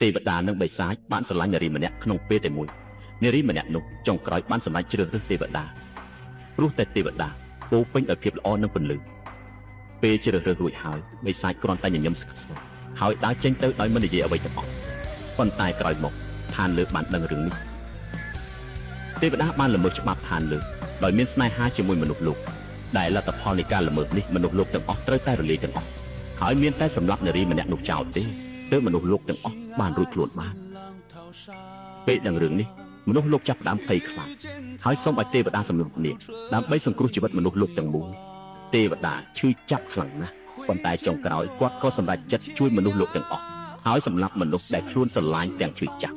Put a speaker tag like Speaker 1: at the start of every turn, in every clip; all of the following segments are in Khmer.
Speaker 1: ទេវតានិងបិសាចបានស្រឡាញ់នារីម្នាក់ក្នុងពេលតែមួយនារីម្នាក់នោះចុងក្រោយបានសម្រេចជ្រើសរើសទេវតាព្រោះតែទេវតាពោពេញដោយភាពល្អនិងពន្លឺពេលជ្រើសរើសរួចហើយបិសាចគ្រាន់តែញញឹមស្ងាត់ស្ងាត់ហើយដើរចេញទៅដោយមិននិយាយអ្វីទាំងអស់ប៉ុន្តែក្រោយមកឋានលើបានដឹងរឿងនេះទេវតាបានល្មើសច្បាប់ឋានលើដោយមានស្នេហាជាមួយមនុស្សលោកដែលលទ្ធផលនៃការល្មើសនេះមនុស្សលោកទាំងអស់ត្រូវតែរលាយទាំងអស់ហើយមានតែសម្រាប់នារីម្នាក់នោះចោលទេទើបមនុស្សលោកទាំងអស់បានរួចខ្លួនបានពេលដឹងរឿងនេះមនុស្សលោកចាប់ផ្ដើមភ័យខ្លាចហើយសូមឲ្យទេវតាសម្លឹងគ្នាដើម្បីសង្គ្រោះជីវិតមនុស្សលោកទាំងមូលទេវតាឈឺចាប់ខ្លាំងណាស់ប៉ុន្តែចុងក្រោយគាត់ក៏សម្រេចចិត្តជួយមនុស្សលោកទាំងអស់ហើយសម្រាប់មនុស្សដែលខ្លួនស្រឡាញ់ទាំងឈឺចាប់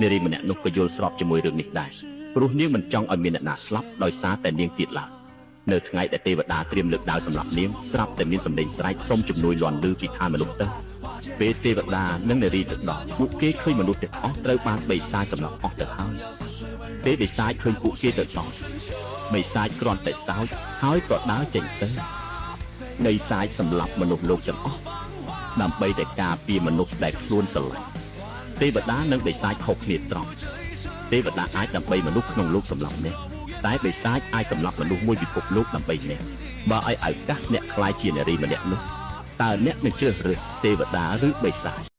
Speaker 1: នារីម្នាក់នោះក៏យល់ស្របជាមួយរឿងនេះដែរព្រោះនាងមិនចង់ឲ្យមានអ្នកណាស្លាប់ដោយសារតែនាងទៀតឡើយនៅថ្ងៃដែលទេវតាត្រៀមលើកដាវសម្រាប់នាងស្រាប់តែមានសម្លេងស្រែកសុំជំនួយលាន់ឮពីឋានមនុស្សទៅពេលទេវតានិងនារីទៅដល់ពួកគេឃើញមនុស្សទាំងអស់ត្រូវបានបិសាចសម្លាប់អស់ទៅហើយពេលបិសាចឃើញពួកគេទៅដល់បិសាចគ្រាន់តែសើចហើយក៏ដើរចេញទៅបិសាចសម្លាប់មនុស្សលោកទាំងអស់ដើម្បីតែការពារមនុស្សដែលខ្លួនស្រឡាញ់ទេវតានិងបិសាចខុសគ្នាត្រង់ទេវតាអាចដើម្បីមនុស្សក្នុងលោកសម្លាប់អ្នកតែបិសាចអាចសម្លាប់មនុស្សមួយពិភពលោកដើម្បីអ្នកបើឲ្យឱកាសអ្នកខ្លាយជានារីម្នាក់នោះតើអ្នកនឹងជ្រើសរើសទេវតាឬបិសាច